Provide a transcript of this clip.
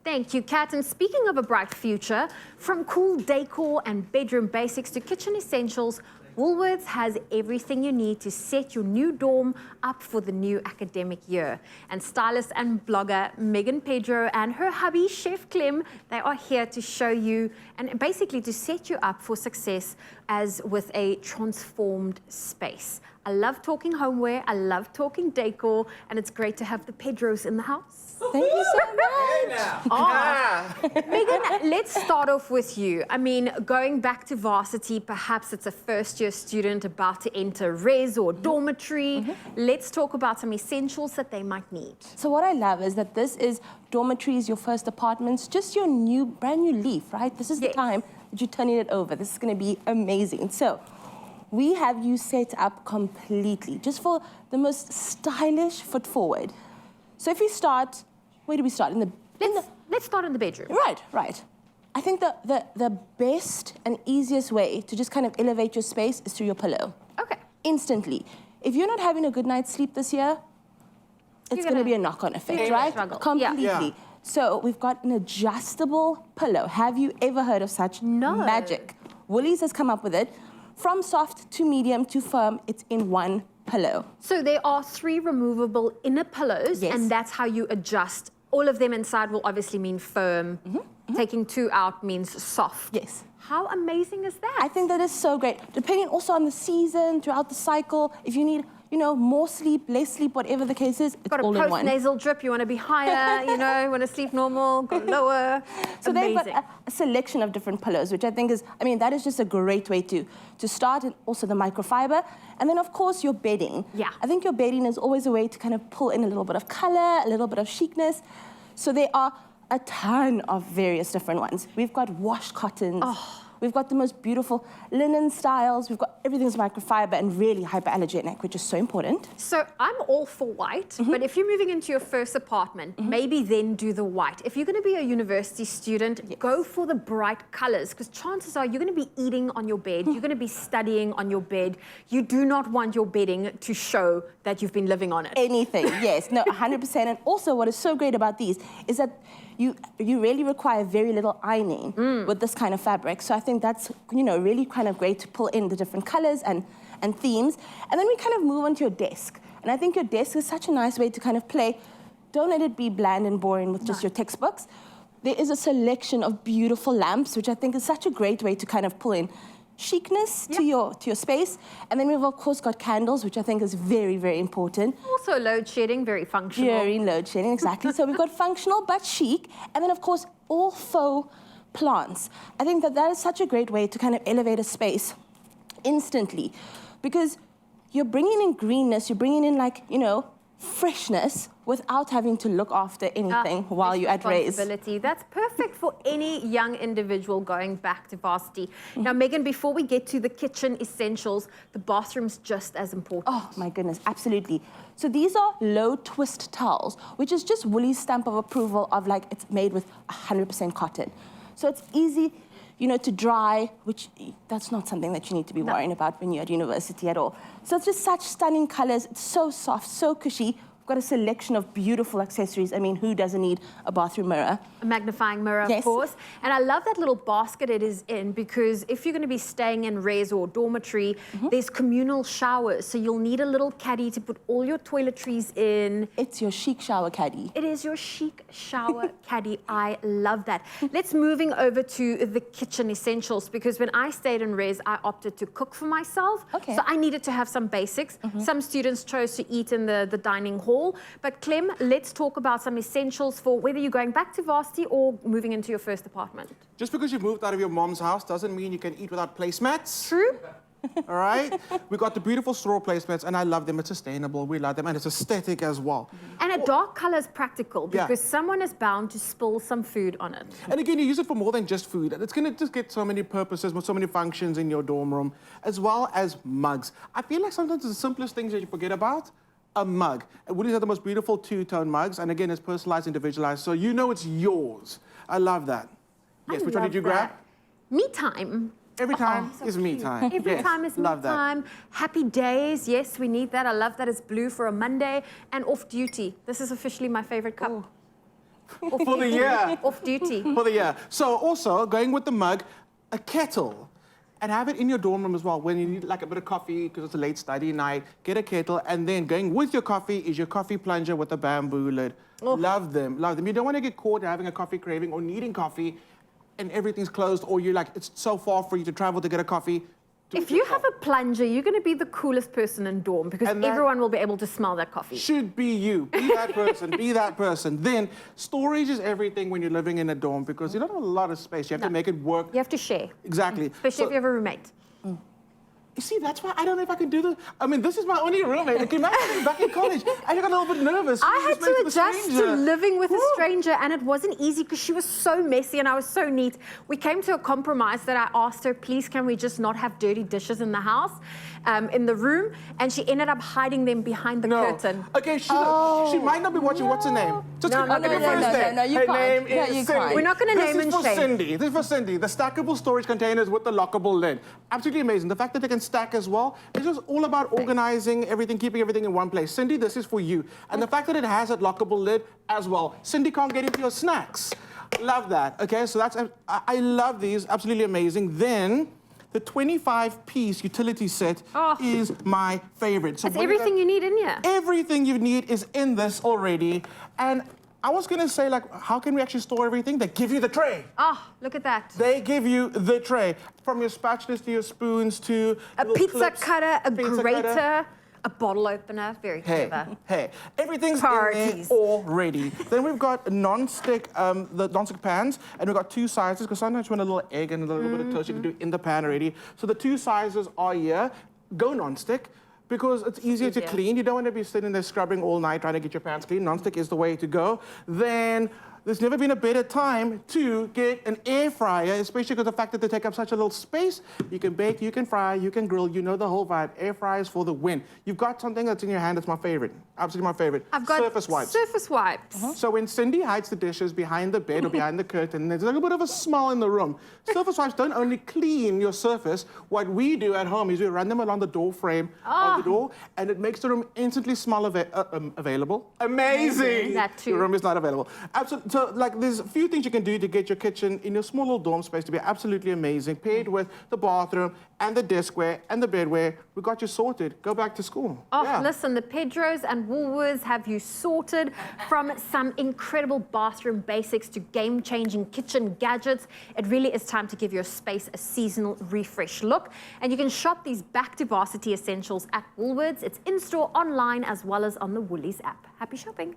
Thank you, Kat. And speaking of a bright future, from cool decor and bedroom basics to kitchen essentials, Woolworths has everything you need to set your new dorm up for the new academic year. And stylist and blogger Megan Pedro and her hubby, Chef Clem, they are here to show you and basically to set you up for success as with a transformed space. I love talking homeware, I love talking decor, and it's great to have the Pedros in the house. Thank you so much. Megan, let's start off with you. I mean, going back to Varsity, perhaps it's a first-year student about to enter res or dormitory. Let's talk about some essentials that they might need. So what I love is that this is dormitories, your first apartments, just your brand new leaf, right? This is the time that you're turning it over. This is going to be amazing. So we have you set up completely, just for the most stylish foot forward. So if you start, where do we start? Let's start in the bedroom. Right. I think the best and easiest way to just kind of elevate your space is through your pillow. Okay. Instantly. If you're not having a good night's sleep this year, it's going to be a knock-on effect, right? Struggle. Completely. Yeah. So we've got an adjustable pillow. Have you ever heard of such magic? Woolies has come up with it. From soft to medium to firm, it's in one pillow. So there are 3 removable inner pillows, and that's how you adjust. All of them inside will obviously mean firm. Taking 2 out means soft. Yes. How amazing is that? I think that is so great. Depending also on the season, throughout the cycle, if you need, you know, more sleep, less sleep, whatever the case is, it's all in one. Got a post-nasal drip, you want to be higher, you know, want to sleep normal, go lower. So they've got a selection of different pillows, which I think is, I mean, that is just a great way to start, and also the microfiber. And then, of course, your bedding. Yeah. I think your bedding is always a way to kind of pull in a little bit of color, a little bit of chicness. So there are a ton of various different ones. We've got washed cottons. We've got the most beautiful linen styles. We've got everything's microfiber and really hypoallergenic, which is so important. So I'm all for white, but if you're moving into your first apartment, maybe then do the white. If you're going to be a university student, go for the bright colors, because chances are you're going to be eating on your bed, you're going to be studying on your bed. You do not want your bedding to show that you've been living on it. Anything, yes, no, 100%. And also what is so great about these is that you really require very little ironing with this kind of fabric. So I think that's, you know, really kind of great to pull in the different colors and themes. And then we kind of move on to your desk. And I think your desk is such a nice way to kind of play. Don't let it be bland and boring with just your textbooks. There is a selection of beautiful lamps, which I think is such a great way to kind of pull in chicness to your space. And then we've of course got candles, which I think is very, very important. Also load shedding, very functional. Very load shedding, exactly. So we've got functional but chic, and then of course all faux plants. I think that is such a great way to kind of elevate a space instantly, because you're bringing in greenness, you're bringing in, like, you know, freshness without having to look after anything while you're at raise. That's perfect for any young individual going back to Varsity. Now, Megan, before we get to the kitchen essentials, the bathroom's just as important. Oh, my goodness, absolutely. So these are low twist towels, which is just Woolie's stamp of approval of, like, it's made with 100% cotton. So it's easy, you know, to dry, which that's not something that you need to be worrying about when you're at university at all. So it's just such stunning colors. It's so soft, so cushy. We've got a selection of beautiful accessories. I mean, who doesn't need a bathroom mirror? A magnifying mirror, of course. And I love that little basket it is in, because if you're going to be staying in res or dormitory, there's communal showers. So you'll need a little caddy to put all your toiletries in. It's your chic shower caddy. It is your chic shower caddy. I love that. Let's moving over to the kitchen essentials, because when I stayed in res, I opted to cook for myself. So I needed to have some basics. Some students chose to eat in the dining hall. But Clem, let's talk about some essentials for whether you're going back to Varsity or moving into your first apartment. Just because you've moved out of your mom's house doesn't mean you can eat without placemats. True. All right? We got the beautiful straw placemats, and I love them. It's sustainable. We love them, and it's aesthetic as well. And a dark color is practical, because someone is bound to spill some food on it. And again, you use it for more than just food. It's going to just get so many purposes, with so many functions in your dorm room, as well as mugs. I feel like sometimes it's the simplest things that you forget about. A mug. Woolies have the most beautiful two-tone mugs, and again, it's personalized, individualized, so you know it's yours. I love that. Yes, which one did you grab? Me time. Every time is me time. Every time is me time. Happy days, yes, we need that. I love that it's blue for a Monday. And off duty. This is officially my favorite cup. for the year. Off duty. For the year. So also, going with the mug, a kettle. And have it in your dorm room as well. When you need like a bit of coffee, because it's a late study night, get a kettle. And then going with your coffee is your coffee plunger with a bamboo lid. Oh. Love them, love them. You don't want to get caught having a coffee craving or needing coffee and everything's closed, or you're like, it's so far for you to travel to get a coffee. If you have a plunger, you're going to be the coolest person in dorm because everyone will be able to smell that coffee. Should be you. Be that person. Be that person. Then storage is everything when you're living in a dorm because you don't have a lot of space. You have to make it work. You have to share. Exactly. Especially if you have a roommate. You see, that's why I don't know if I can do this. I mean, this is my only roommate. I came back in college. I got a little bit nervous. I had to adjust to living with a stranger, and it wasn't easy because she was so messy and I was so neat. We came to a compromise that I asked her, please, can we just not have dirty dishes in the house, in the room? And she ended up hiding them behind the curtain. Okay, she might not be watching. What's her name? Just No, you her can't. name is Cindy. We're not going to name and shame. Cindy. This is for Cindy. The stackable storage containers with the lockable lid. Absolutely amazing. The fact that they can stack as well. It's just all about organizing everything, keeping everything in one place. Cindy, this is for you. And the fact that it has a lockable lid as well. Cindy can't get into your snacks. Love that. Okay, so that's, I love these. Absolutely amazing. Then the 25-piece utility set is my favorite. So it's everything you need in here. Everything you need is in this already. And I was going to say, like, how can we actually store everything? They give you the tray. Oh, look at that. They give you the tray. From your spatulas to your spoons to a pizza cutter, a grater, a bottle opener. Very clever. Hey, everything's in there already. Then we've got non-stick, the non-stick pans, and we've got two sizes, because sometimes you want a little egg and a little bit of toast, you can do it in the pan already. So the two sizes are here. Go non-stick, because it's easier to clean. You don't want to be sitting there scrubbing all night trying to get your pans clean. Non-stick is the way to go. Then there's never been a better time to get an air fryer, especially because the fact that they take up such a little space. You can bake, you can fry, you can grill, you know the whole vibe. Air fryers for the win. You've got something that's in your hand that's my favorite. Absolutely my favorite. I've got surface wipes. Surface wipes. So when Cindy hides the dishes behind the bed or behind the curtain, there's a little bit of a smell in the room. Surface wipes don't only clean your surface. What we do at home is we run them along the door frame of the door, and it makes the room instantly smell available. Amazing. That too. Your room is not available. Absolutely. So, like, there's a few things you can do to get your kitchen in your small little dorm space to be absolutely amazing. Paired with the bathroom and the deskwear and the bedwear, we got you sorted. Go back to school. Oh, listen, the Pedros and Woolworths have you sorted. From some incredible bathroom basics to game-changing kitchen gadgets, it really is time to give your space a seasonal refresh look. And you can shop these back to Varsity essentials at Woolworths. It's in-store, online, as well as on the Woolies app. Happy shopping.